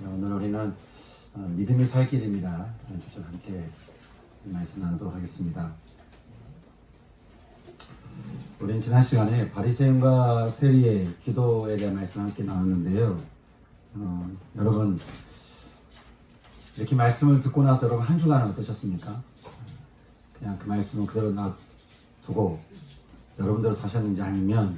오늘 우리는 믿음의 살 길입니다. 주제와 함께 말씀 나누도록 하겠습니다. 우리는 지난 시간에 바리새인과 세리의 기도에 대한 말씀 함께 나눴는데요. 여러분 이렇게 말씀을 듣고 나서 여러분 한 주간은 어떠셨습니까? 그냥 그 말씀을 그대로 놔두고 여러분대로 사셨는지, 아니면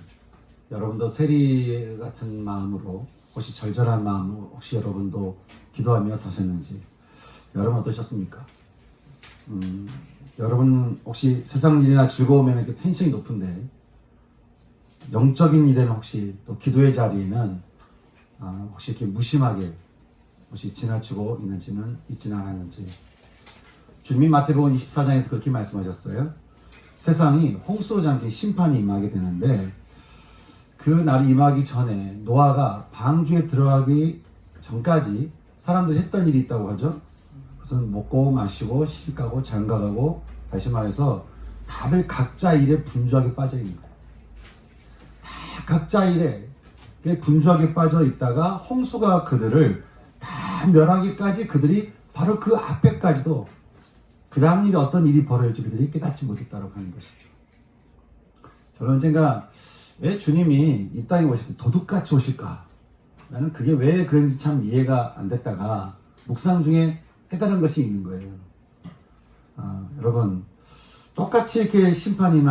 여러분도 세리 같은 마음으로, 혹시 절절한 마음으로 혹시 여러분도 기도하며 사셨는지, 여러분 어떠셨습니까? 여러분 혹시 세상 일이나 즐거우면 이렇게 텐션이 높은데 영적인 일에는 혹시 또 기도의 자리에는 혹시 이렇게 무심하게 혹시 지나치고 있는지는 있지는 않았는지. 주님이 마태복음 24장에서 그렇게 말씀하셨어요. 세상이 홍수로 잠긴 심판이 임하게 되는데, 그 날이 임하기 전에 노아가 방주에 들어가기 전까지 사람들이 했던 일이 있다고 하죠. 그것은 먹고 마시고 시집가고 장가가고, 다시 말해서 다들 각자 일에 분주하게 빠져 있는 거예요. 다 각자 일에 분주하게 빠져 있다가 홍수가 그들을 다 멸하기까지, 그들이 바로 그 앞에까지도 그 다음 일이 어떤 일이 벌어질지 그들이 깨닫지 못했다고 하는 것이죠. 저는 언젠가 왜 주님이 이 땅에 오실 때 도둑같이 오실까? 나는 그게 왜 그런지 참 이해가 안 됐다가 묵상 중에 깨달은 것이 있는 거예요. 여러분, 똑같이 이렇게 심판이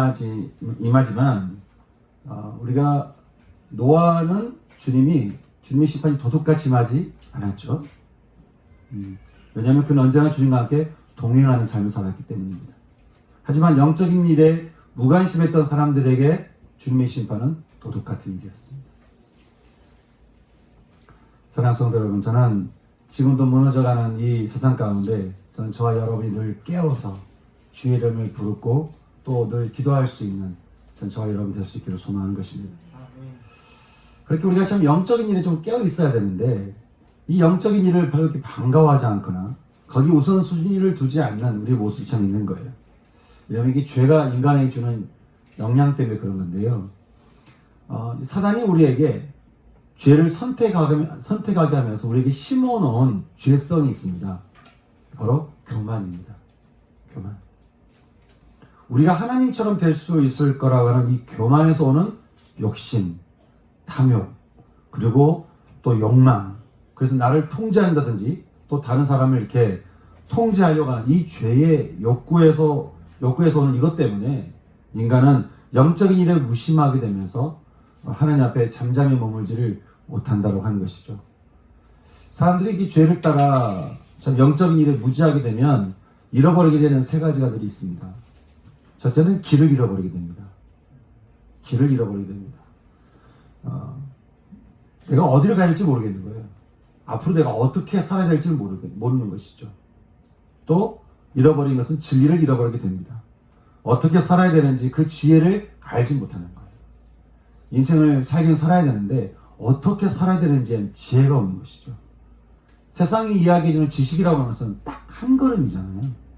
임하지만 우리가 노아는 주님의 심판이 도둑같이 임하지 않았죠. 왜냐하면 그는 언제나 주님과 함께 동행하는 삶을 살았기 때문입니다. 하지만 영적인 일에 무관심했던 사람들에게 주님의 심판은 도둑 같은 일이었습니다. 사랑하는 성도 여러분, 저는 지금도 무너져가는 이 세상 가운데 저는 저와 여러분이 늘 깨어서 주의 이름을 부르고 또 늘 기도할 수 있는 저와 여러분 될 수 있기를 소망하는 것입니다. 그렇게 우리가 참 영적인 일에 좀 깨어 있어야 되는데, 이 영적인 일을 별로 이렇게 반가워하지 않거나 거기 우선순위를 두지 않는 우리의 모습이 참 있는 거예요. 왜냐하면 이게 죄가 인간에게 주는 영향 때문에 그런 건데요. 사단이 우리에게 죄를 선택하게 하면서 우리에게 심어놓은 죄성이 있습니다. 바로 교만입니다. 교만. 우리가 하나님처럼 될 수 있을 거라고 하는 이 교만에서 오는 욕심, 탐욕, 그리고 또 욕망, 그래서 나를 통제한다든지 또 다른 사람을 이렇게 통제하려고 하는 이 죄의 욕구에서 오는 이것 때문에 인간은 영적인 일에 무심하게 되면서 하나님 앞에 잠잠히 머물지를 못한다고 하는 것이죠. 사람들이 이 죄를 따라 참 영적인 일에 무지하게 되면 잃어버리게 되는 세 가지가 늘 있습니다. 첫째는 길을 잃어버리게 됩니다. 길을 잃어버리게 됩니다. 내가 어디로 가야 할지 모르겠는 거예요. 앞으로 내가 어떻게 살아야 될지 모르는 것이죠. 또 잃어버린 것은 진리를 잃어버리게 됩니다. 어떻게 살아야 되는지 그 지혜를 알지 못하는 거예요. 인생을 살긴 살아야 되는데 어떻게 살아야 되는지엔 지혜가 없는 것이죠. 세상이 이야기해주는 지식이라고 하는 것은 딱 한 걸음이잖아요.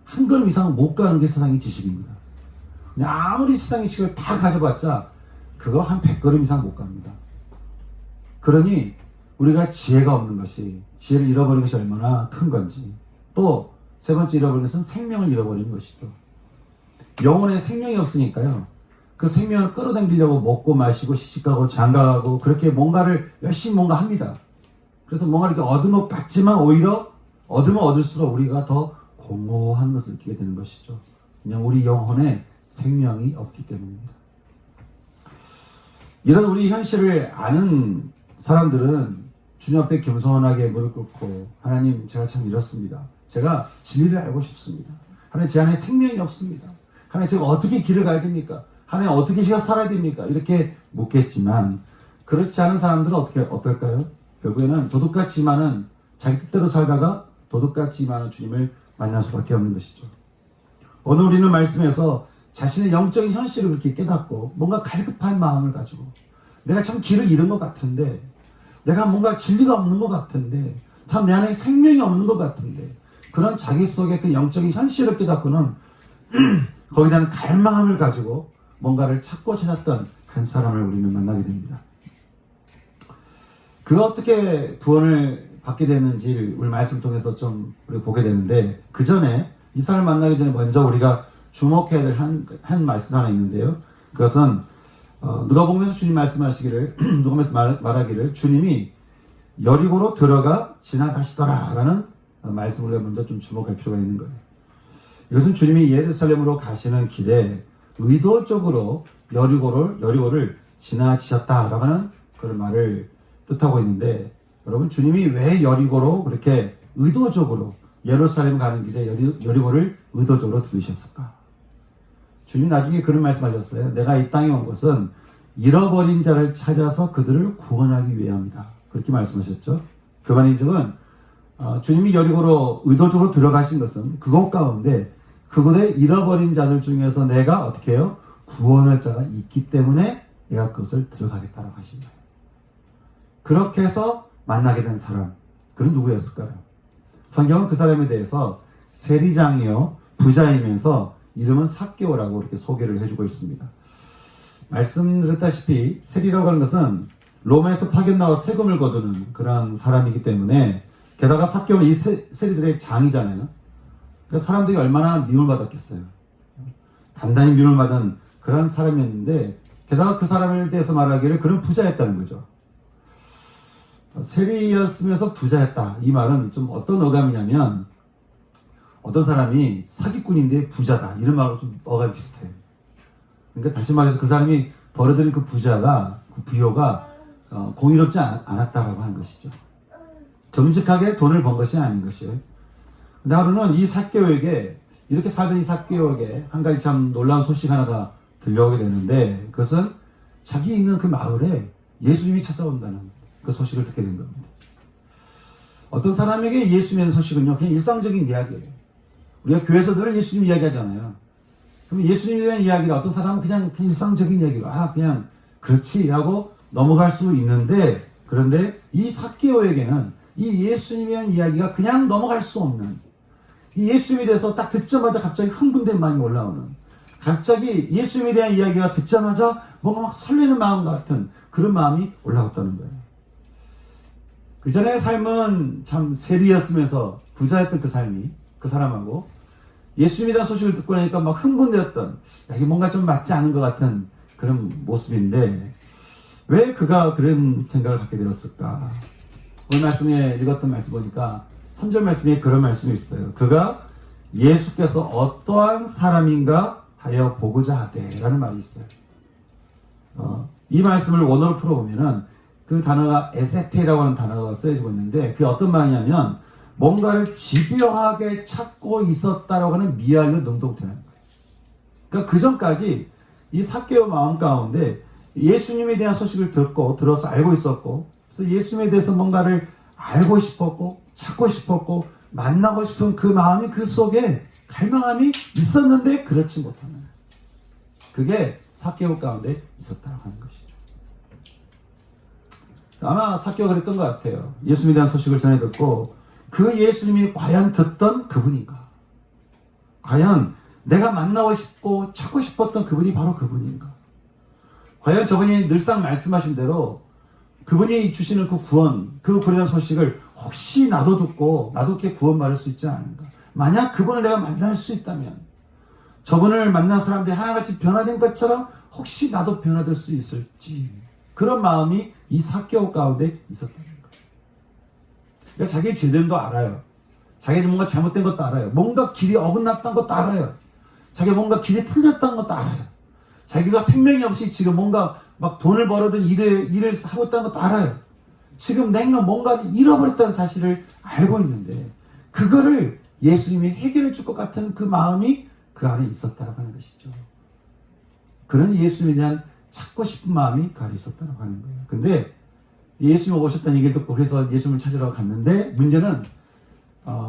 한 걸음 이상은 못 가는 게 세상의 지식입니다. 그냥 아무리 세상의 지식을 다 가져봤자 그거 한 100걸음 이상 못 갑니다. 그러니 우리가 지혜가 없는 것이, 지혜를 잃어버린 것이 얼마나 큰 건지, 또 세 번째 잃어버린 것은 생명을 잃어버리는 것이죠. 영혼에 생명이 없으니까요, 그 생명을 끌어당기려고 먹고 마시고 시집가고 장가가고 그렇게 뭔가를 열심히 뭔가 합니다. 그래서 뭔가 이렇게 얻은 것 같지만 오히려 얻으면 얻을수록 우리가 더 공허한 것을 느끼게 되는 것이죠. 그냥 우리 영혼에 생명이 없기 때문입니다. 이런 우리 현실을 아는 사람들은 주님 앞에 겸손하게 무릎 꿇고, 하나님, 제가 참 이렇습니다. 제가 진리를 알고 싶습니다. 하나님, 제 안에 생명이 없습니다. 하나님, 제가 어떻게 길을 가야 됩니까? 하나님, 어떻게 제가 살아야 됩니까? 이렇게 묻겠지만, 그렇지 않은 사람들은 어떨까요? 결국에는 도둑같이 임하는, 자기 뜻대로 살다가 도둑같이 임하는 주님을 만날 수밖에 없는 것이죠. 오늘 우리는 말씀에서 자신의 영적인 현실을 그렇게 깨닫고 뭔가 갈급한 마음을 가지고, 내가 참 길을 잃은 것 같은데, 내가 뭔가 진리가 없는 것 같은데, 참 내 안에 생명이 없는 것 같은데, 그런 자기 속의 그 영적인 현실을 깨닫고는 거기다는 갈망함을 가지고 뭔가를 찾았던 한 사람을 우리는 만나게 됩니다. 그가 어떻게 구원을 받게 되는지 우리 말씀 통해서 좀 우리 보게 되는데, 그 전에 이 사람을 만나기 전에 먼저 우리가 주목해야 될 한 말씀 하나 있는데요. 그것은 누가복음에서 주님 말씀하시기를 누가복음에서 말하기를 주님이 여리고로 들어가 지나가시더라라는 말씀을 우리가 먼저 좀 주목할 필요가 있는 거예요. 이것은 주님이 예루살렘으로 가시는 길에 의도적으로 여리고를 지나치셨다라고 하는 그런 말을 뜻하고 있는데, 여러분, 주님이 왜 여리고로 그렇게 의도적으로 예루살렘 가는 길에 여리고를 의도적으로 들으셨을까? 주님 나중에 그런 말씀하셨어요. 내가 이 땅에 온 것은 잃어버린 자를 찾아서 그들을 구원하기 위함이다. 그렇게 말씀하셨죠. 그 말인즉은 주님이 여리고로 의도적으로 들어가신 것은 그곳 가운데 그곳에 잃어버린 자들 중에서 내가 어떻게 해요? 구원할 자가 있기 때문에 내가 그것을 들어가겠다라고 하신 거예요. 그렇게 해서 만나게 된 사람, 그는 누구였을까요? 성경은 그 사람에 대해서 세리장이요 부자이면서 이름은 삭개오라고 이렇게 소개를 해주고 있습니다. 말씀드렸다시피 세리라고 하는 것은 로마에서 파견 나와 세금을 거두는 그런 사람이기 때문에, 게다가 삭개오는 이 세리들의 장이잖아요. 그러니까 사람들이 얼마나 미움을 받았겠어요. 단단히 미움을 받은 그런 사람이었는데, 게다가 그 사람에 대해서 말하기를 그는 부자였다는 거죠. 세리였으면서 부자였다. 이 말은 좀 어떤 어감이냐면, 어떤 사람이 사기꾼인데 부자다. 이런 말하고 좀 어감이 비슷해요. 그러니까 다시 말해서 그 사람이 벌어들인 그 부자가, 그 부요가 공의롭지 않았다라고 하는 것이죠. 정직하게 돈을 번 것이 아닌 것이에요. 근데 하루는 이 삭개오에게, 이렇게 살던 이 삭개오에게 한 가지 참 놀라운 소식 하나가 들려오게 되는데, 그것은 자기 있는 그 마을에 예수님이 찾아온다는 그 소식을 듣게 된 겁니다. 어떤 사람에게 예수님의 소식은요, 그냥 일상적인 이야기예요. 우리가 교회에서 늘 예수님 이야기하잖아요. 그럼 예수님에 대한 이야기를 어떤 사람은 그냥 일상적인 이야기로, 그냥 그렇지 라고 넘어갈 수 있는데, 그런데 이 삭개오에게는 이 예수님에 대한 이야기가 그냥 넘어갈 수 없는, 이 예수님에 대해서 딱 듣자마자 갑자기 흥분된 마음이 올라오는, 갑자기 예수님에 대한 이야기가 듣자마자 뭔가 막 설레는 마음 같은 그런 마음이 올라왔다는 거예요. 그 전의 삶은 참 세리였으면서 부자였던 그 삶이, 그 사람하고 예수님에 대한 소식을 듣고 나니까 막 흥분되었던, 이게 뭔가 좀 맞지 않은 것 같은 그런 모습인데, 왜 그가 그런 생각을 갖게 되었을까? 오늘 말씀에 읽었던 말씀 보니까 3절 말씀에 그런 말씀이 있어요. 그가 예수께서 어떠한 사람인가 하여 보고자 하되 라는 말이 있어요. 이 말씀을 원어로 풀어보면은 그 단어가 에세테라고 하는 단어가 쓰여지고 있는데, 그게 어떤 말이냐면 뭔가를 집요하게 찾고 있었다라고 하는 미알로 능동태라는 거예요. 그러니까 그 전까지 이 삭개오 마음 가운데 예수님에 대한 소식을 들어서 알고 있었고, 그래서 예수님에 대해서 뭔가를 알고 싶었고 찾고 싶었고 만나고 싶은 그 마음이 그 속에 갈망함이 있었는데 그렇지 못하는, 그게 삭개오 가운데 있었다고 하는 것이죠. 아마 삭개오가 그랬던 것 같아요. 예수님에 대한 소식을 전해 듣고 그 예수님이 과연 듣던 그분인가? 과연 내가 만나고 싶고 찾고 싶었던 그분이 바로 그분인가? 과연 저분이 늘상 말씀하신 대로 그분이 주시는 그 구원, 그 불의한 소식을 혹시 나도 듣고 나도 이렇게 구원받을 수 있지 않은가? 만약 그분을 내가 만날 수 있다면, 저분을 만난 사람들이 하나같이 변화된 것처럼 혹시 나도 변화될 수 있을지, 그런 마음이 이 삭개오 가운데 있었다는 거예요. 그러니까 자기의 죄됨도 알아요. 자기가 뭔가 잘못된 것도 알아요. 뭔가 길이 어긋났던 것도 알아요. 자기가 뭔가 길이 틀렸던 것도 알아요. 자기가 생명이 없이 지금 뭔가 막 돈을 벌어든 일을 하고 있다는 것도 알아요. 지금 내가 뭔가 잃어버렸다는 사실을 알고 있는데, 그거를 예수님이 해결해 줄 것 같은 그 마음이 그 안에 있었다고 하는 것이죠. 그런 예수님에 대한 찾고 싶은 마음이 그 안에 있었다고 하는 거예요. 근데 예수님 오셨다는 얘기를 듣고 그래서 예수님을 찾으러 갔는데, 문제는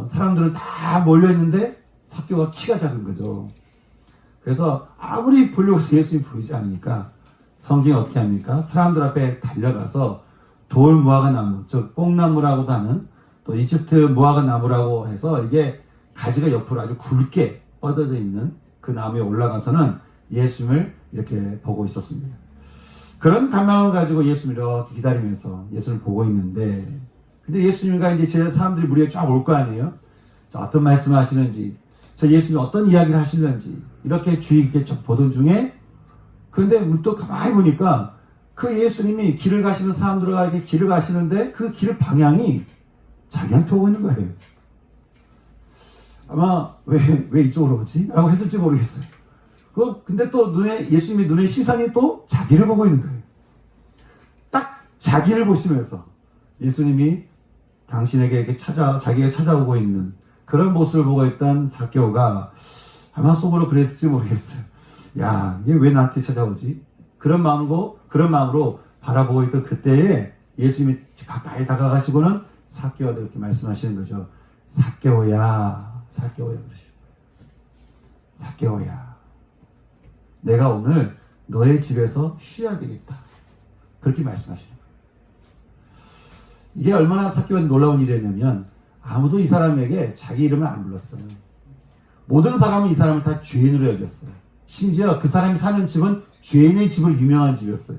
사람들은 다 몰려있는데 삭개오가 키가 작은 거죠. 그래서 아무리 보려고 예수님이 보이지 않으니까 성경이 어떻게 합니까? 사람들 앞에 달려가서 돌 무화과 나무, 즉 뽕나무라고도 하는, 또 이집트 무화과 나무라고 해서 이게 가지가 옆으로 아주 굵게 뻗어져 있는 그 나무에 올라가서는 예수님을 이렇게 보고 있었습니다. 그런 갈망을 가지고 예수님을 이렇게 기다리면서 예수님을 보고 있는데, 근데 예수님과 이제 제 사람들이 무리에 쫙 올 거 아니에요? 자, 어떤 말씀을 하시는지, 저 예수님 어떤 이야기를 하시는지, 이렇게 주의 깊게 쭉 보던 중에, 근데 또 가만히 보니까 그 예수님이 길을 가시는 사람들과 길을 가시는데 그 길 방향이 자기한테 오고 있는 거예요. 아마 왜 이쪽으로 오지? 라고 했을지 모르겠어요. 근데 또 예수님의 눈의 시선이 또 자기를 보고 있는 거예요. 딱 자기를 보시면서 예수님이 당신에게 이렇게 자기가 찾아오고 있는 그런 모습을 보고 있던 삭개오가 아마 속으로 그랬을지 모르겠어요. 야, 얘 왜 나한테 찾아오지? 그런 마음으로 바라보고 있던 그때에 예수님이 가까이 다가가시고는 삭개오한테 이렇게 말씀하시는 거죠. 삭개오야, 그러시고. 삭개오야, 내가 오늘 너의 집에서 쉬어야 되겠다. 그렇게 말씀하시는 거예요. 이게 얼마나 삭개오한테 놀라운 일이었냐면 아무도 이 사람에게 자기 이름을 안 불렀어요. 모든 사람은 이 사람을 다 죄인으로 여겼어요. 심지어 그 사람이 사는 집은 죄인의 집으로 유명한 집이었어요.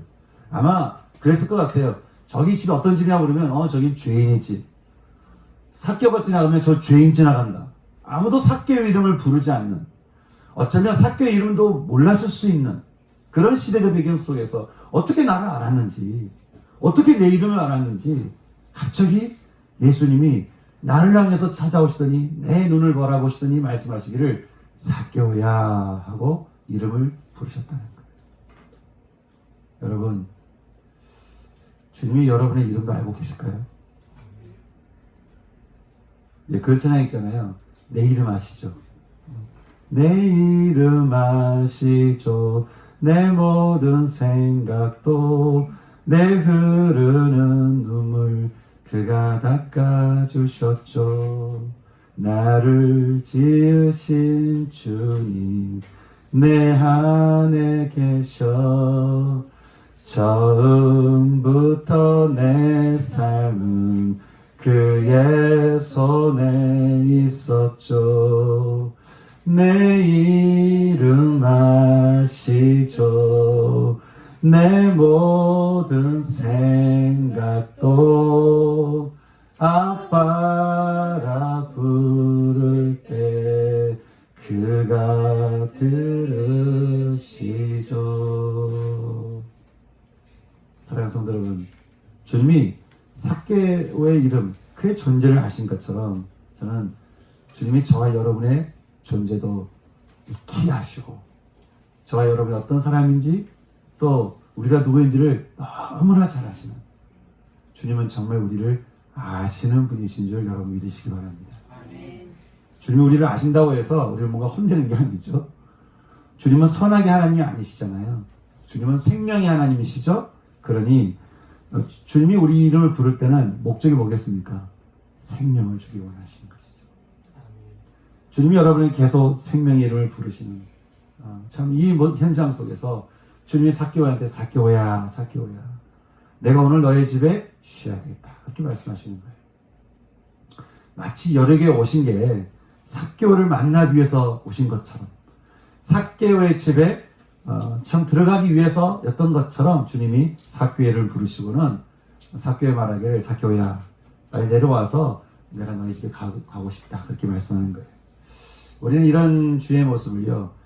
아마 그랬을 것 같아요. 저기 집이 어떤 집이냐 그러면 저기 죄인의 집. 삭개오가 지나가면 저 죄인 지나간다. 아무도 삭개오 이름을 부르지 않는, 어쩌면 삭개오 이름도 몰랐을 수 있는 그런 시대적 배경 속에서 어떻게 나를 알았는지, 어떻게 내 이름을 알았는지 갑자기 예수님이 나를 향해서 찾아오시더니 내 눈을 바라보시더니 말씀하시기를 삭개오야 하고 이름을 부르셨다는 거예요. 여러분, 주님이 여러분의 이름도 알고 계실까요? 예, 그런 찬양 있잖아요. 내 이름 아시죠? 내 이름 아시죠? 내 모든 생각도 내 흐르는 눈물 그가 닦아주셨죠. 나를 지으신 주님 내 안에 계셔. 처음부터 내 삶은 그의 손에 있었죠. 내 이름 아시죠? 내 모든 생각도 아빠라 부를 때 그가 들으시죠. 사랑하는 성도 여러분, 주님이 삭개오의 이름, 그의 존재를 아신 것처럼 저는 주님이 저와 여러분의 존재도 익히 아시고 저와 여러분이 어떤 사람인지 또 우리가 누구인지를 너무나 잘 아시는, 주님은 정말 우리를 아시는 분이신 줄 여러분 믿으시기 바랍니다. 주님이 우리를 아신다고 해서 우리를 뭔가 혼내는 게 아니죠. 주님은 선악의 하나님이 아니시잖아요. 주님은 생명의 하나님이시죠. 그러니 주님이 우리 이름을 부를 때는 목적이 뭐겠습니까? 생명을 주기 원하시는 것이죠. 주님이 여러분에게 계속 생명의 이름을 부르시는, 참 이 현장 속에서 주님이 삭개오한테 삭개오야, 내가 오늘 너의 집에 쉬어야겠다. 그렇게 말씀하시는 거예요. 마치 여러 개 오신 게 삭개오를 만나기 위해서 오신 것처럼, 삭개오의 집에 처음 들어가기 위해서였던 것처럼 주님이 삭개오를 부르시고는 삭개오에 말하기를 삭개오야, 빨리 내려와서 내가 너희 집에 가고 싶다. 그렇게 말씀하는 거예요. 우리는 이런 주의 모습을요,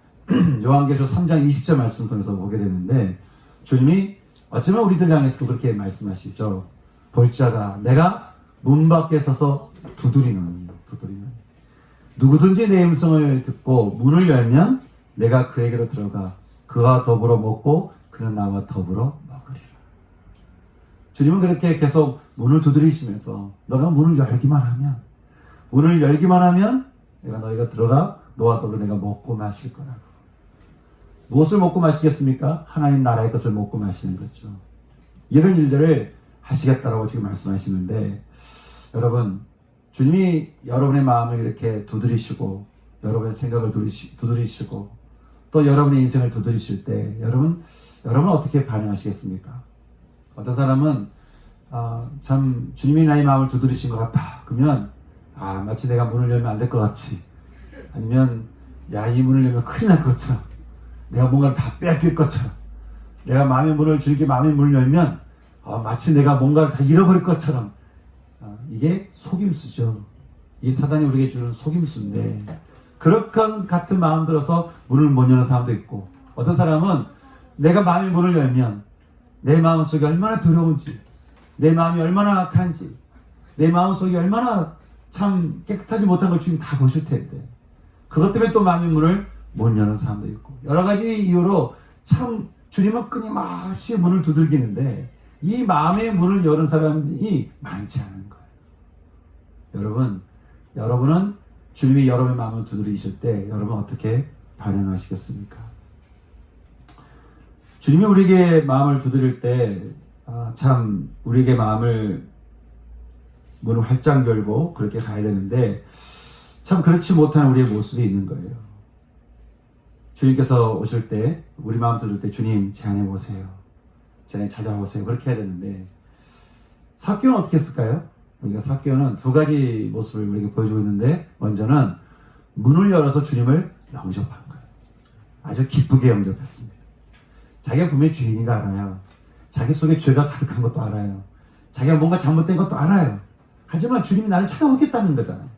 요한계시록 3장 20절 말씀을 통해서 보게 되는데, 주님이 어쩌면 우리들 향해서도 그렇게 말씀하시죠. 볼지어다 내가 문 밖에 서서 두드리는 누구든지 내 음성을 듣고 문을 열면 내가 그에게로 들어가 그와 더불어 먹고 그는 나와 더불어 먹으리라. 주님은 그렇게 계속 문을 두드리시면서 너가 문을 열기만 하면 내가 너희가 들어가 너와 더불어 내가 먹고 마실 거라고. 무엇을 먹고 마시겠습니까? 하나님 나라의 것을 먹고 마시는 거죠. 이런 일들을 하시겠다라고 지금 말씀하시는데, 여러분, 주님이 여러분의 마음을 이렇게 두드리시고 여러분의 생각을 두드리시고 또 여러분의 인생을 두드리실 때 여러분은 어떻게 반응하시겠습니까? 어떤 사람은 참 주님이 나의 마음을 두드리신 것 같다. 그러면 마치 내가 문을 열면 안 될 것 같이, 아니면 이 문을 열면 큰일 날 것처럼, 내가 뭔가를 다 빼앗길 것처럼, 내가 마음의 문을 열면 마치 내가 뭔가를 다 잃어버릴 것처럼, 이게 속임수죠. 이 사단이 우리에게 주는 속임수인데 그렇게 같은 마음 들어서 문을 못 여는 사람도 있고 어떤 사람은 내가 마음의 문을 열면 내 마음속이 얼마나 두려운지 내 마음이 얼마나 악한지 내 마음속이 얼마나 참 깨끗하지 못한 걸 주님 다 보실 텐데 그것 때문에 또 마음의 문을 못 여는 사람도 있고 여러 가지 이유로 참 주님은 끊임없이 문을 두들기는데 이 마음의 문을 여는 사람이 많지 않은 거예요. 여러분은 주님이 여러분의 마음을 두드리실 때 여러분 어떻게 반응하시겠습니까? 주님이 우리에게 마음을 두드릴 때 참 우리에게 마음을 문을 활짝 열고 그렇게 가야 되는데 참 그렇지 못한 우리의 모습이 있는 거예요. 주님께서 오실 때 우리 마음 두드릴 때 주님 제 안에 오세요. 제 안에 찾아오세요. 그렇게 해야 되는데 삭개오는 어떻게 했을까요? 우리가 삭개오는 두 가지 모습을 우리에게 보여주고 있는데 먼저는 문을 열어서 주님을 영접한 거예요. 아주 기쁘게 영접했습니다. 자기가 분명히 죄인인 거 알아요. 자기 속에 죄가 가득한 것도 알아요. 자기가 뭔가 잘못된 것도 알아요. 하지만 주님이 나를 찾아오겠다는 거잖아요.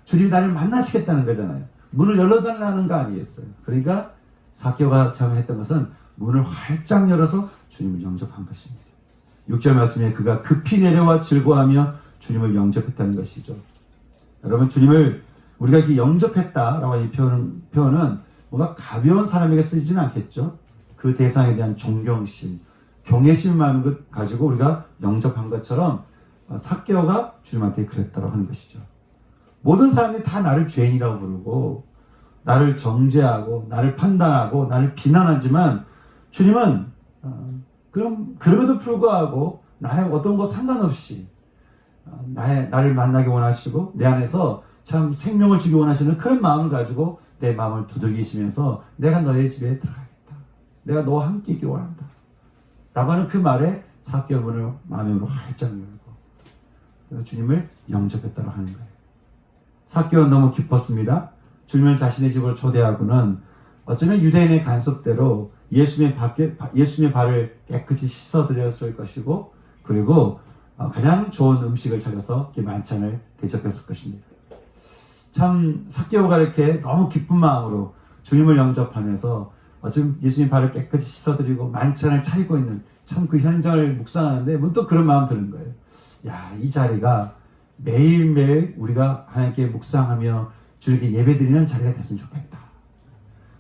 주님이 나를 만나시겠다는 거잖아요. 문을 열어달라는 거 아니겠어요? 그러니까 삭개오가 처음에 했던 것은 문을 활짝 열어서 주님을 영접한 것입니다. 6절 말씀에 그가 급히 내려와 즐거워하며 주님을 영접했다는 것이죠. 여러분 주님을 우리가 이렇게 영접했다라고 하는 표현은 뭔가 가벼운 사람에게 쓰지는 않겠죠. 그 대상에 대한 존경심, 경외심 마음을 가지고 우리가 영접한 것처럼 삭개오가 주님한테 그랬다고 하는 것이죠. 모든 사람들이 다 나를 죄인이라고 부르고 나를 정죄하고 나를 판단하고 나를 비난하지만 주님은 그럼에도 불구하고 나의 어떤 것 상관없이 나를 만나기 원하시고 내 안에서 참 생명을 주기 원하시는 그런 마음을 가지고 내 마음을 두들기시면서 내가 너의 집에 들어가겠다. 내가 너와 함께 있기 원한다. 라고 하는 그 말에 삭개오 문을 마음의 문을 활짝 열고 주님을 영접했다고 하는 거예요. 삭개오는 너무 기뻤습니다. 주님을 자신의 집으로 초대하고는 어쩌면 유대인의 간섭대로 예수님의 발을 깨끗이 씻어드렸을 것이고 그리고 가장 좋은 음식을 차려서 만찬을 대접했을 것입니다. 참 삭개오가 이렇게 너무 기쁜 마음으로 주님을 영접하면서 어쩌면 예수님 발을 깨끗이 씻어드리고 만찬을 차리고 있는 참 그 현장을 묵상하는데 문득 그런 마음 드는 거예요. 야, 이 자리가 매일매일 우리가 하나님께 묵상하며 주님께 예배드리는 자리가 됐으면 좋겠다.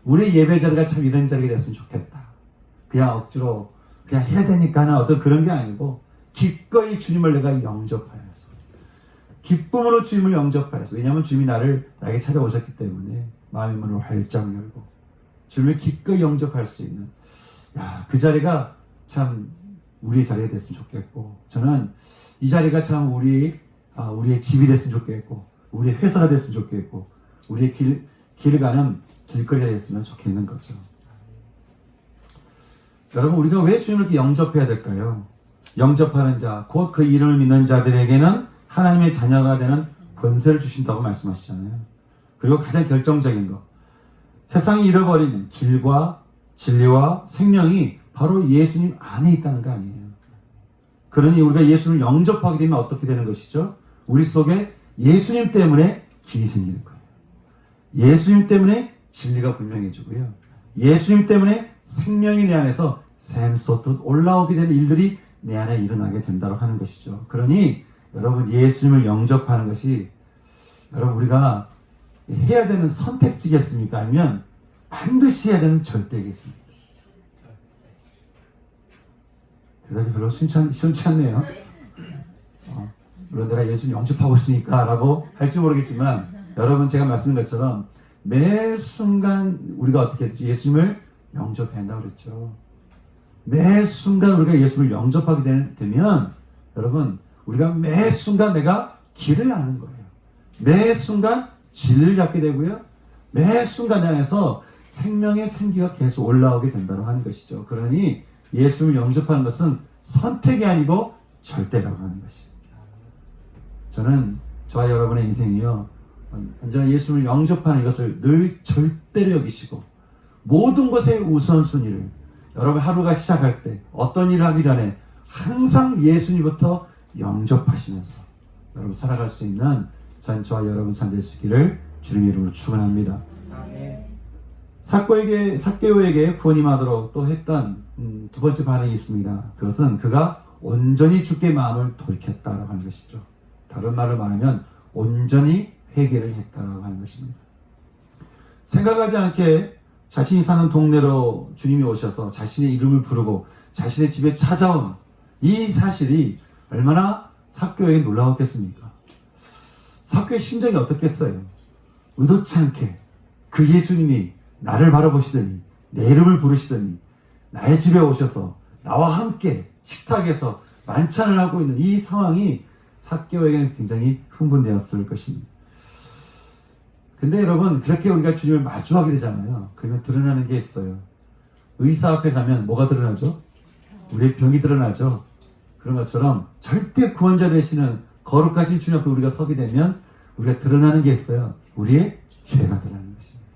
우리 예배 자리가 참 이런 자리가 됐으면 좋겠다. 그냥 억지로 그냥 해야 되니까 하는 어떤 그런 게 아니고 기꺼이 주님을 내가 영접하여서 기쁨으로 주님을 영접하여서 왜냐하면 주님이 나에게 찾아오셨기 때문에 마음의 문을 활짝 열고 주님을 기꺼이 영접할 수 있는 그 자리가 참 우리의 자리가 됐으면 좋겠고 저는 이 자리가 참 우리의 집이 됐으면 좋겠고 우리의 회사가 됐으면 좋겠고 우리의 길을 가는 길거리가 됐으면 좋겠는 거죠. 여러분 우리가 왜 주님을 이렇게 영접해야 될까요? 영접하는 자, 곧 그 이름을 믿는 자들에게는 하나님의 자녀가 되는 권세를 주신다고 말씀하시잖아요. 그리고 가장 결정적인 것, 세상이 잃어버리는 길과 진리와 생명이 바로 예수님 안에 있다는 거 아니에요. 그러니 우리가 예수를 영접하게 되면 어떻게 되는 것이죠? 우리 속에 예수님 때문에 길이 생기는 거예요. 예수님 때문에 진리가 분명해지고요. 예수님 때문에 생명이 내 안에서 샘 솟듯 올라오게 되는 일들이 내 안에 일어나게 된다고 하는 것이죠. 그러니 여러분 예수님을 영접하는 것이 여러분 우리가 해야 되는 선택지겠습니까? 아니면 반드시 해야 되는 절대겠습니까? 대답이 별로 시원치 않네요. 물론 내가 예수님 영접하고 있으니까 라고 할지 모르겠지만 여러분 제가 말씀드린 것처럼 매 순간 우리가 어떻게 했죠? 예수님을 영접해야 한다고 그랬죠. 매 순간 우리가 예수를 영접하게 되면 여러분 우리가 매 순간 내가 길을 아는 거예요. 매 순간 진리를 잡게 되고요. 매 순간 안에서 생명의 생기가 계속 올라오게 된다고 하는 것이죠. 그러니 예수를 영접하는 것은 선택이 아니고 절대라고 하는 것이죠. 저는 저와 여러분의 인생이요 언제나 예수를 영접하는 이것을 늘 절대로 여기시고 모든 것의 우선순위를 여러분 하루가 시작할 때 어떤 일을 하기 전에 항상 예수님부터 영접하시면서 여러분 살아갈 수 있는 저와 여러분 참 될 수 있기를 주님 이름으로 축원합니다. 아멘. 삭개오에게 구원이 임하도록 또 했던 두 번째 반응이 있습니다. 그것은 그가 온전히 주께 마음을 돌켰다라고 하는 것이죠. 다른 말로 말하면 온전히 회개를 했다라고 하는 것입니다. 생각하지 않게 자신이 사는 동네로 주님이 오셔서 자신의 이름을 부르고 자신의 집에 찾아온 이 사실이 얼마나 삭개오에게 놀라웠겠습니까? 삭개오의 심정이 어떻겠어요? 의도치 않게 그 예수님이 나를 바라보시더니 내 이름을 부르시더니 나의 집에 오셔서 나와 함께 식탁에서 만찬을 하고 있는 이 상황이 삭개오에게는 굉장히 흥분되었을 것입니다. 근데 여러분, 그렇게 우리가 주님을 마주하게 되잖아요. 그러면 드러나는 게 있어요. 의사 앞에 가면 뭐가 드러나죠? 우리의 병이 드러나죠. 그런 것처럼 절대 구원자 되시는 거룩하신 주님 앞에 우리가 서게 되면 우리가 드러나는 게 있어요. 우리의 죄가 드러나는 것입니다.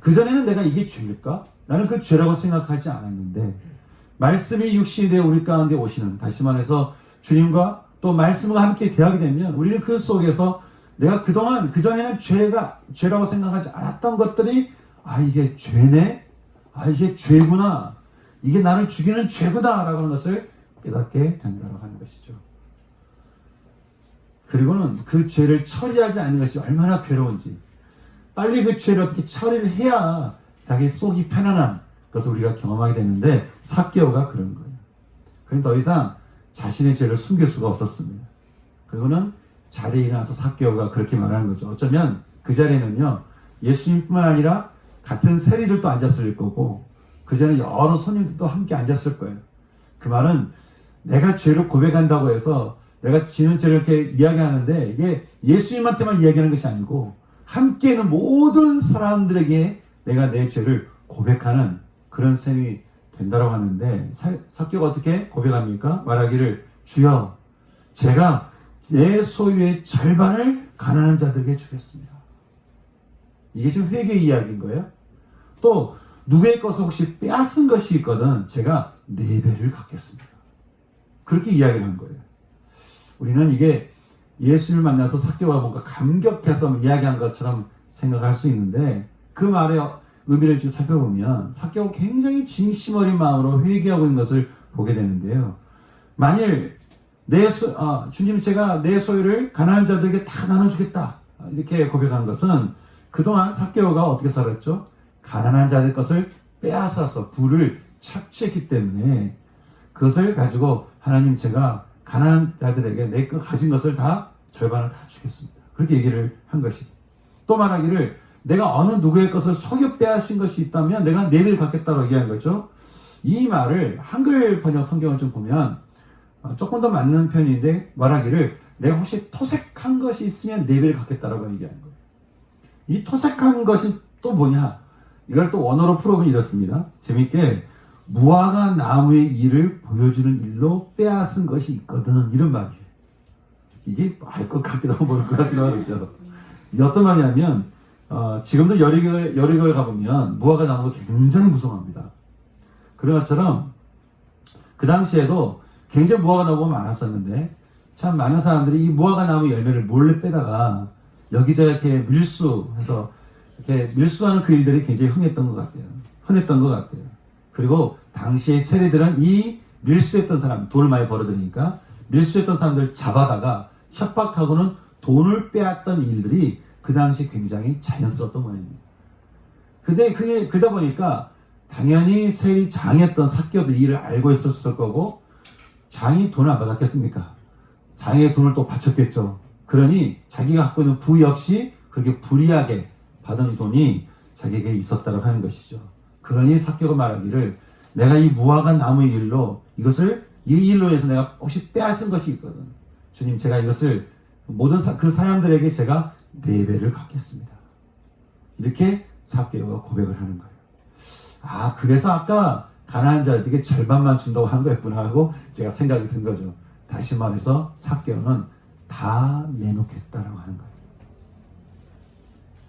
그전에는 내가 이게 죄일까? 나는 그 죄라고 생각하지 않았는데 말씀이 육신이 되어 우리 가운데 오시는, 다시 말해서 주님과 또 말씀과 함께 대하게 되면 우리는 그 속에서 내가 그동안 그전에는 죄라고 생각하지 않았던 것들이 이게 죄네? 이게 죄구나. 이게 나를 죽이는 죄구나 라고 하는 것을 깨닫게 된다고 하는 것이죠. 그리고는 그 죄를 처리하지 않는 것이 얼마나 괴로운지, 빨리 그 죄를 어떻게 처리를 해야 자기 속이 편안한 것을 우리가 경험하게 되는데 삭개오가 그런 거예요. 그는 더 이상 자신의 죄를 숨길 수가 없었습니다. 그리고는 자리에 일어나서 삭개오가 그렇게 말하는 거죠. 어쩌면 그 자리에는요, 예수님뿐만 아니라 같은 세리들도 앉았을 거고 그 전에 여러 손님들도 함께 앉았을 거예요. 그 말은 내가 죄를 고백한다고 해서 내가 지는 죄를 이렇게 이야기하는데 이게 예수님한테만 이야기하는 것이 아니고 함께 있는 모든 사람들에게 내가 내 죄를 고백하는 그런 셈이 된다고 하는데 삭개오가 어떻게 고백합니까? 말하기를 주여 제가 내 소유의 절반을 가난한 자들에게 주겠습니다. 이게 지금 회개의 이야기인 거예요. 또 누구의 것을 혹시 빼앗은 것이 있거든 제가 4배를 갖겠습니다. 그렇게 이야기를 한 거예요. 우리는 이게 예수를 만나서 삭개오가 뭔가 감격해서 이야기한 것처럼 생각할 수 있는데 그 말의 의미를 지금 살펴보면 삭개오가 굉장히 진심 어린 마음으로 회개하고 있는 것을 보게 되는데요. 만일 주님 제가 내 소유를 가난한 자들에게 다 나눠주겠다 이렇게 고백한 것은 그동안 삭개오가 어떻게 살았죠? 가난한 자들 것을 빼앗아서 부를 착취했기 때문에 그것을 가지고 하나님 제가 가난한 자들에게 내 가진 것을 다 절반을 다 주겠습니다. 그렇게 얘기를 한 것이고 또 말하기를 내가 어느 누구의 것을 속여 빼앗은 것이 있다면 내가 4배를 갖겠다고 얘기한 거죠. 이 말을 한글 번역 성경을 좀 보면 조금 더 맞는 편인데 말하기를 내가 혹시 토색한 것이 있으면 4배를 갖겠다라고 얘기하는 거예요. 이 토색한 것이 또 뭐냐? 이걸 또 원어로 풀어보면 이렇습니다. 재밌게 무화과 나무의 일을 보여주는 일로 빼앗은 것이 있거든 이런 말이에요. 이게 알 것 같기도 하고 모를 것 같기도 하고 그렇죠. 이게 어떤 말이냐면 지금도 여리고에 가보면 무화과 나무가 굉장히 무성합니다. 그런 것처럼 그 당시에도 굉장히 무화과 나무가 많았었는데 참 많은 사람들이 이 무화과 나무 열매를 몰래 빼다가 여기저기 이렇게 밀수해서 이렇게 밀수하는 그 일들이 굉장히 흔했던 것 같아요. 그리고 당시의 세리들은 이 밀수했던 사람, 돈을 많이 벌어들이니까 밀수했던 사람들 잡아다가 협박하고는 돈을 빼앗던 일들이 그 당시 굉장히 자연스러웠던 모양입니다. 근데 그게 그러다 보니까 당연히 세리 장이었던 삭개오도 이 일을 알고 있었을 거고 장이 돈을 안 받았겠습니까? 장의 돈을 또 바쳤겠죠. 그러니 자기가 갖고 있는 부 역시 그렇게 불이하게 받은 돈이 자기에게 있었다고 하는 것이죠. 그러니 삭개오가 말하기를 내가 이 무화과 나무의 일로 이 일로 해서 내가 혹시 빼앗은 것이 있거든. 주님 제가 이것을 모든 그 사람들에게 제가 4배를 갖겠습니다. 이렇게 삭개오가 고백을 하는 거예요. 그래서 아까 가난한 자들에게 절반만 준다고 한 거였구나 하고 제가 생각이 든 거죠. 다시 말해서 삭개오는 다 내놓겠다라고 하는 거예요.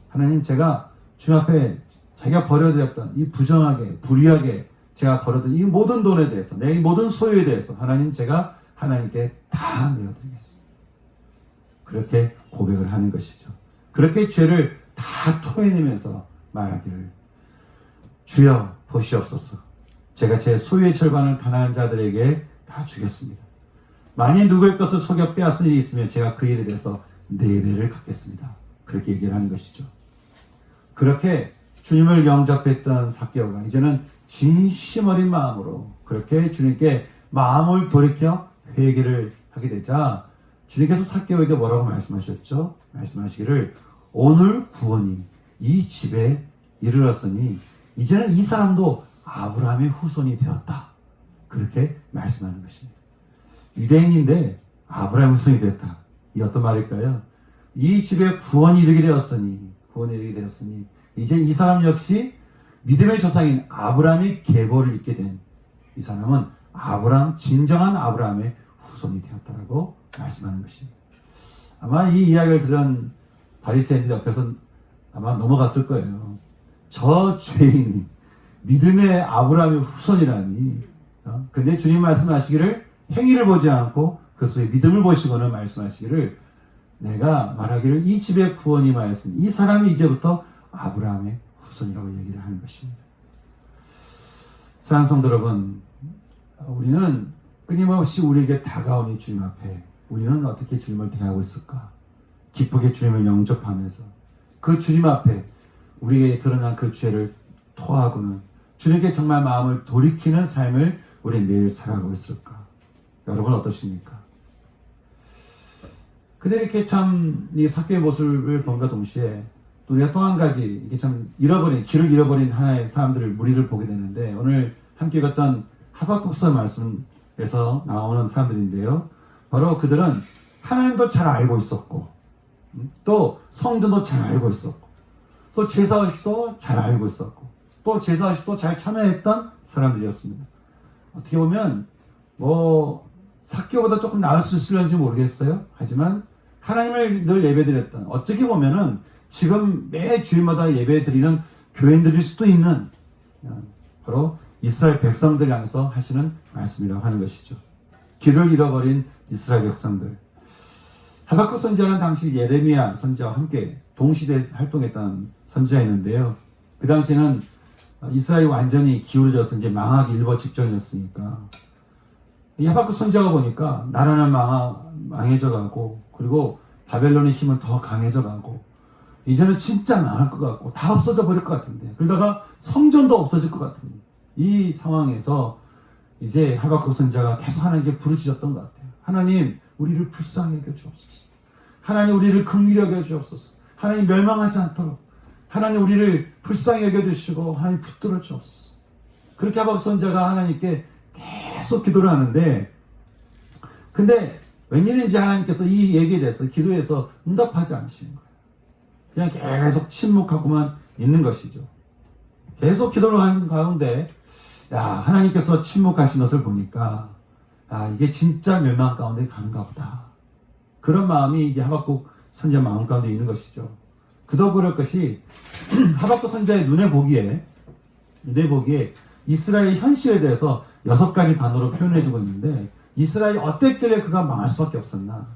하나님 제가 주님 앞에 자기가 버려드렸던 이 부정하게 불의하게 제가 버려둔 이 모든 돈에 대해서 내 모든 소유에 대해서 하나님 제가 하나님께 다 내어드리겠습니다. 그렇게 고백을 하는 것이죠. 그렇게 죄를 다 토해내면서 말하기를 주여 보시옵소서. 제가 제 소유의 절반을 가난한 자들에게 다 주겠습니다. 만일 누구의 것을 속여 빼앗은 일이 있으면 제가 그 일에 대해서 4배를 갚겠습니다. 그렇게 얘기를 하는 것이죠. 그렇게 주님을 영접했던 삭개오가 이제는 진심 어린 마음으로 그렇게 주님께 마음을 돌이켜 회개를 하게 되자 주님께서 삭개오에게 뭐라고 말씀하셨죠? 말씀하시기를 오늘 구원이 이 집에 이르렀으니 이제는 이 사람도 아브라함의 후손이 되었다. 그렇게 말씀하는 것입니다. 유대인인데 아브라함의 후손이 되었다. 이 어떤 말일까요? 이 집에 구원이 이르게 되었으니 이제 이 사람 역시 믿음의 조상인 아브라함의 계보를 잇게 된 이 사람은 진정한 아브라함의 후손이 되었다라고 말씀하는 것입니다. 아마 이 이야기를 들은 바리새인들 옆에서 아마 넘어갔을 거예요. 저 죄인이 믿음의 아브라함의 후손이라니. 근데 주님 말씀하시기를 행위를 보지 않고 그 속에 믿음을 보시고는 말씀하시기를 내가 말하기를 이 집에 구원이 임하였으니 이 사람이 이제부터 아브라함의 후손이라고 얘기를 하는 것입니다. 사랑하는 성도 여러분, 우리는 끊임없이 우리에게 다가오는 주님 앞에 우리는 어떻게 주님을 대하고 있을까? 기쁘게 주님을 영접하면서 그 주님 앞에 우리에게 드러난 그 죄를 토하고는 주님께 정말 마음을 돌이키는 삶을 우리 매일 살아가고 있을까? 여러분 어떠십니까? 근데 이렇게 참 이 삭개의 모습을 본과 동시에 또 우리가 또 한 가지 이게 참 길을 잃어버린 하나의 사람들을 무리를 보게 되는데 오늘 함께 읽었던 하박국서 말씀에서 나오는 사람들인데요. 바로 그들은 하나님도 잘 알고 있었고 또 성전도 잘 알고 있었고 또 제사의식도 잘 알고 있었고 또 제사의식도 잘 참여했던 사람들이었습니다. 어떻게 보면 삭개오보다 조금 나을 수 있을런지 모르겠어요. 하지만 하나님을 늘 예배드렸던 어떻게 보면은 지금 매 주일마다 예배드리는 교인들일 수도 있는 바로 이스라엘 백성들 향해서 하시는 말씀이라고 하는 것이죠. 길을 잃어버린 이스라엘 백성들. 하박국 선지자는 당시 예레미야 선지자와 함께 동시대에 활동했던 선지자였는데요. 그 당시에는 이스라엘이 완전히 기울어져서 이제 망하기 일보 직전이었으니까 이 하박국 선지자가 보니까 나라는 망해져 가고 그리고 바벨론의 힘은 더 강해져 가고 이제는 진짜 망할 것 같고 다 없어져 버릴 것 같은데 그러다가 성전도 없어질 것 같은 이 상황에서 이제 하박국 선지자가 계속 하나님께 부르짖었던 것 같아요. 하나님 우리를 불쌍히 여겨 주옵소서. 하나님 우리를 긍휼히 여겨 주옵소서. 하나님 멸망하지 않도록 하나님 우리를 불쌍히 여겨 주시고 하나님 붙들어 주옵소서. 그렇게 하박국 선지자가 하나님께 계속 기도를 하는데 근데 웬일인지 하나님께서 이 얘기에 대해서 기도해서 응답하지 않으시는 거예요. 그냥 계속 침묵하고만 있는 것이죠. 계속 기도를 하는 가운데 하나님께서 침묵하신 것을 보니까 이게 진짜 멸망 가운데 가는가 보다. 그런 마음이 이게 하박국 선지자 마음 가운데 있는 것이죠. 그도 그럴 것이 하박국 선지자의 눈에 보기에 이스라엘의 현실에 대해서 6가지 단어로 표현해주고 있는데 이스라엘이 어땠길래 그가 망할 수밖에 없었나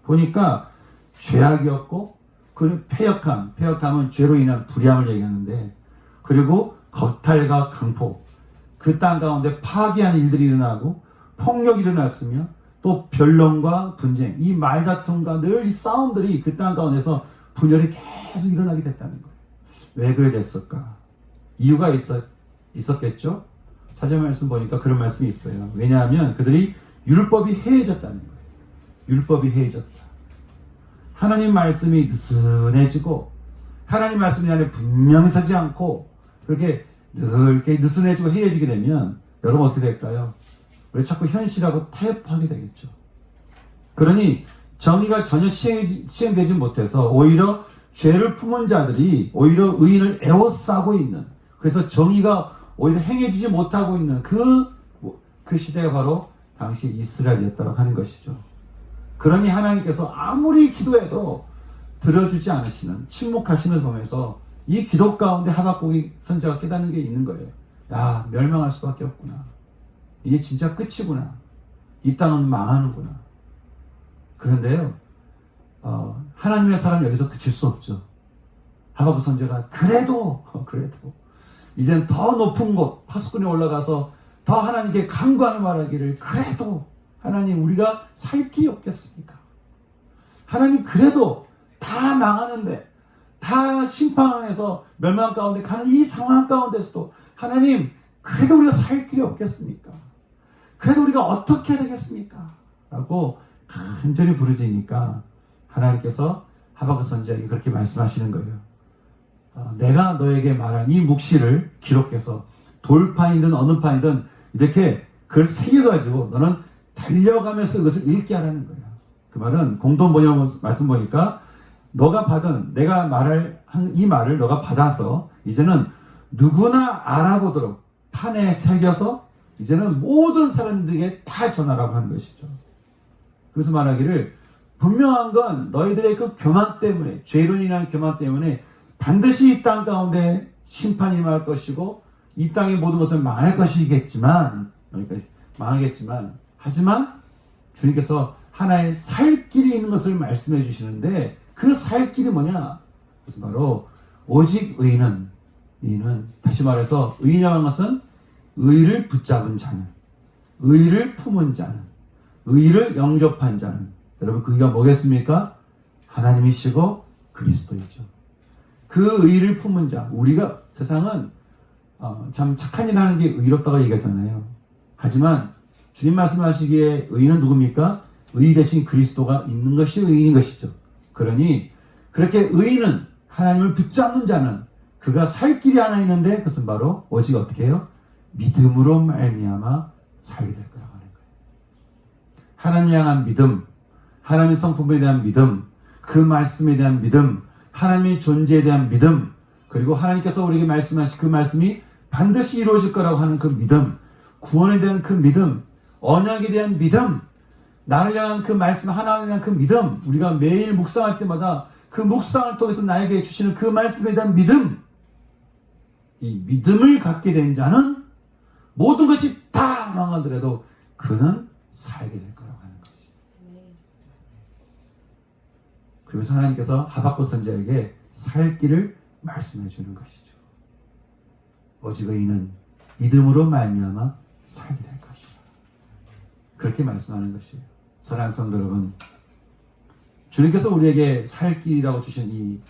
보니까 죄악이었고 그 패역함은 죄로 인한 불의함을 얘기하는데 그리고 거탈과 강포 그 땅 가운데 파괴하는 일들이 일어나고 폭력이 일어났으며 또 변론과 분쟁 이 말다툼과 늘 이 싸움들이 그 땅 가운데서 분열이 계속 일어나게 됐다는 거예요. 왜 그래 됐을까? 이유가 있었겠죠? 사전 말씀 보니까 그런 말씀이 있어요. 왜냐하면 그들이 율법이 해해졌다는 거예요. 율법이 해해졌다. 하나님 말씀이 느슨해지고 하나님 말씀이 안에 분명히 서지 않고 그렇게 늘 이렇게 느슨해지고 해해지게 되면 여러분 어떻게 될까요? 우리 자꾸 현실하고 타협하게 되겠죠. 그러니 정의가 전혀 시행되지 못해서 오히려 죄를 품은 자들이 오히려 의인을 에워싸고 있는 그래서 정의가 오히려 행해지지 못하고 있는 그 시대가 바로 당시 이스라엘이었다고 하는 것이죠. 그러니 하나님께서 아무리 기도해도 들어주지 않으시는 침묵하시는 것을 보면서 이 기도 가운데 하박국이 선지자가 깨닫는 게 있는 거예요. 멸망할 수밖에 없구나. 이게 진짜 끝이구나. 이 땅은 망하는구나. 그런데요. 하나님의 사람 여기서 그칠 수 없죠. 하박국 선지자가 그래도 이젠 더 높은 곳 파수꾼에 올라가서 더 하나님께 간구하며 말하기를 그래도 하나님 우리가 살 길이 없겠습니까? 하나님 그래도 다 망하는데 다 심판에서 멸망 가운데 가는 이 상황 가운데서도 하나님 그래도 우리가 살 길이 없겠습니까? 그래도 우리가 어떻게 해야 되겠습니까? 라고 간절히 부르짖으니까 하나님께서 하박국 선지자에게 그렇게 말씀하시는 거예요. 내가 너에게 말한 이 묵시를 기록해서 돌판이든 어느 판이든 이렇게 그걸 새겨가지고 너는 달려가면서 그것을 읽게 하라는 거예요. 그 말은 공동 번역 말씀 보니까 너가 받은 내가 말할 이 말을 너가 받아서 이제는 누구나 알아보도록 판에 새겨서 이제는 모든 사람들에게 다 전하라고 하는 것이죠. 그래서 말하기를 분명한 건 너희들의 그 교만 때문에 죄로 인한 교만 때문에 반드시 이 땅 가운데 심판이 임할 것이고 이 땅의 모든 것은 망할 것이겠지만 그러니까 망하겠지만 하지만 주님께서 하나의 살 길이 있는 것을 말씀해 주시는데 그 살 길이 뭐냐? 그래서 바로 오직 의인은 다시 말해서 의인이라는 것은 의를 붙잡은 자는 의를 품은 자는 의를 영접한 자는 여러분 그 의가 뭐겠습니까? 하나님이시고 그리스도이죠. 그 의를 품은 자 우리가 세상은 참 착한 일 하는 게 의롭다고 얘기하잖아요. 하지만 주님 말씀하시기에 의인은 누굽니까? 의 대신 그리스도가 있는 것이 의인인 것이죠. 그러니 그렇게 의인은 하나님을 붙잡는 자는 그가 살 길이 하나 있는데 그것은 바로 오직 어떻게 해요? 믿음으로 말미암아 살게 될 거라고 하는 거예요. 하나님 향한 믿음, 하나님의 성품에 대한 믿음, 그 말씀에 대한 믿음, 하나님의 존재에 대한 믿음, 그리고 하나님께서 우리에게 말씀하신 그 말씀이 반드시 이루어질 거라고 하는 그 믿음, 구원에 대한 그 믿음, 언약에 대한 믿음, 나를 향한 그 말씀 하나님에 대한 그 믿음, 우리가 매일 묵상할 때마다 그 묵상을 통해서 나에게 주시는 그 말씀에 대한 믿음, 이 믿음을 갖게 된 자는 모든 것이 다 망하더라도 그는 살게 될 거라고 하는 것이죠. 그래서 하나님께서 하박국 선지자에게 살 길을 말씀해 주는 것이죠. 오직 의인은 믿음으로 말미암아 살게 될 것이다. 그렇게 말씀하는 것이에요. 사랑하는 성도 여러분, 주님께서 우리에게 살 길이라고 주신 이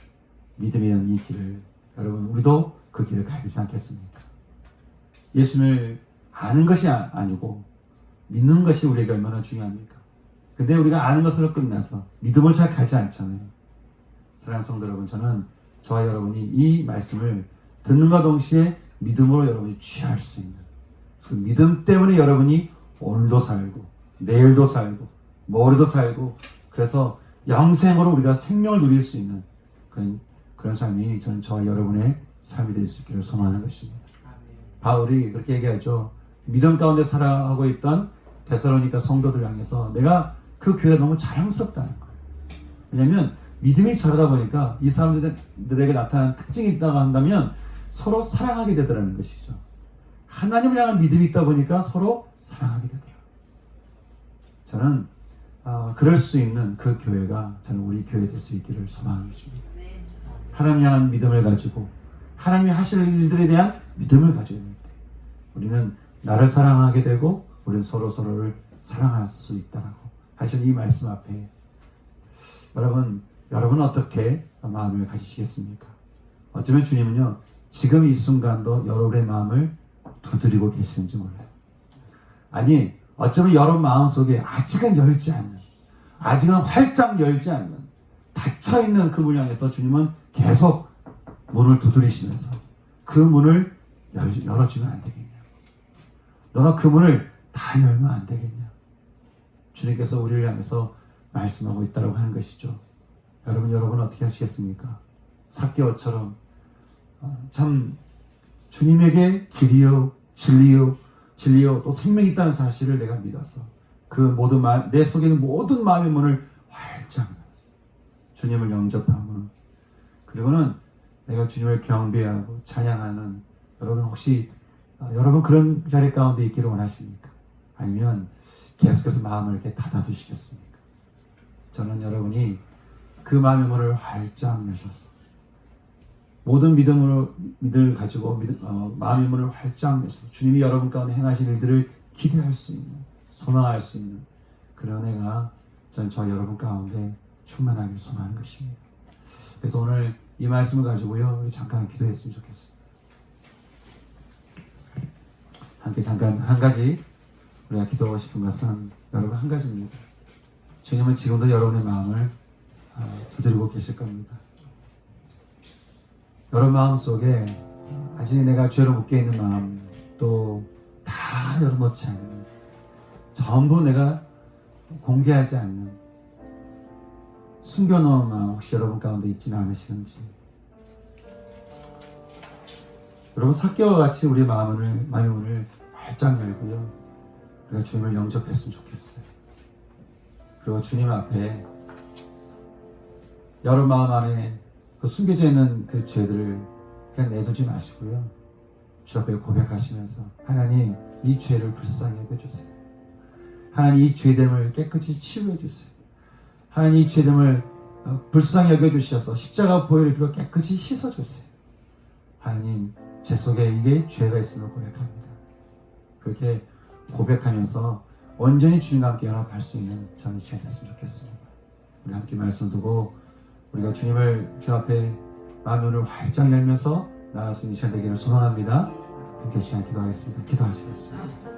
믿음에 대한 이 길을 여러분 우리도 그 길을 가야 되지 않겠습니까? 예수님을 아는 것이 아니고 믿는 것이 우리에게 얼마나 중요합니까? 근데 우리가 아는 것으로 끝나서 믿음을 잘 가지 않잖아요. 사랑하는 성도 여러분, 저는 저와 여러분이 이 말씀을 듣는과 동시에 믿음으로 여러분이 취할 수 있는 그 믿음 때문에 여러분이 오늘도 살고 내일도 살고 모레도 살고 그래서 영생으로 우리가 생명을 누릴 수 있는 그런 삶이 저는 저와 여러분의 삶이 될 수 있기를 소망하는 것입니다. 바울이 그렇게 얘기하죠. 믿음 가운데 살아가고 있던 데살로니가 성도들 향해서 내가 그 교회가 너무 자랑스럽다는 거예요. 왜냐하면 믿음이 저러다 보니까 이 사람들에게 나타나는 특징이 있다고 한다면 서로 사랑하게 되더라는 것이죠. 하나님을 향한 믿음이 있다 보니까 서로 사랑하게 되더라고요. 저는 그럴 수 있는 그 교회가 저는 우리 교회 될 수 있기를 소망하겠습니다. 하나님 향한 믿음을 가지고 하나님이 하실 일들에 대한 믿음을 가지고 있는 때 우리는 나를 사랑하게 되고 우리는 서로를 사랑할 수 있다라고 하신 이 말씀 앞에 여러분은 어떻게 마음을 가지시겠습니까? 어쩌면 주님은요 지금 이 순간도 여러분의 마음을 두드리고 계시는지 몰라요. 아니 어쩌면 여러분 마음속에 아직은 열지 않는, 아직은 활짝 열지 않는, 닫혀있는 그 문 향해서 주님은 계속 문을 두드리시면서 그 문을 열어주면 안 되겠냐? 너가 그 문을 다 열면 안 되겠냐? 주님께서 우리를 향해서 말씀하고 있다고 하는 것이죠. 여러분 어떻게 하시겠습니까? 삭개오처럼 참 주님에게 길이요 진리요 또 생명이 있다는 사실을 내가 믿어서 그 모든 내 속에 있는 모든 마음의 문을 활짝 주님을 영접하고 그리고는 내가 주님을 경배하고 찬양하는 여러분 혹시 여러분 그런 자리 가운데 있기를 원하십니까? 아니면 계속해서 마음을 이렇게 닫아두시겠습니까? 저는 여러분이 그 마음의 문을 활짝 여셔서 모든 믿음을 가지고 마음의 문을 활짝 여서 주님이 여러분 가운데 행하신 일들을 기대할 수 있는, 소망할 수 있는 그런 은혜가 저 여러분 가운데 충만하길 소망하는 것입니다. 그래서 오늘 이 말씀을 가지고요, 우리 잠깐 기도했으면 좋겠습니다. 함께 잠깐 한 가지 우리가 기도하고 싶은 것은 여러분 한 가지입니다. 주님은 지금도 여러분의 마음을 두드리고 계실 겁니다. 여러분 마음 속에 아직 내가 죄로 묶여있는 마음, 또 다 열어놓지 않는, 전부 내가 공개하지 않는, 숨겨놓은 마음 혹시 여러분 가운데 있지는 않으시는지, 여러분 삭개와 같이 우리 마음의 문을 활짝 열고요, 우리가 주님을 영접했으면 좋겠어요. 그리고 주님 앞에 여러분 마음 안에 그 숨겨져 있는 그 죄들을 그냥 내두지 마시고요, 주 앞에 고백하시면서 하나님, 이 죄를 불쌍히 여겨주세요. 하나님, 이 죄됨을 깨끗이 치유해 주세요. 하나님, 이 죄됨을 불쌍히 여겨주셔서 십자가 보혈의 피로 깨끗이 씻어주세요. 하나님, 제 속에 이게 죄가 있음을 고백합니다. 그렇게 고백하면서 온전히 주님과 함께 연합할 수 있는 저는 시간이 됐으면 좋겠습니다. 우리 함께 말씀 두고 우리가 주님을 주 앞에 마음의 문을 활짝 열면서 나아갈 수 있는 시간 되기를 소망합니다. 함께 시간 기도하겠습니다. 기도하시겠습니다.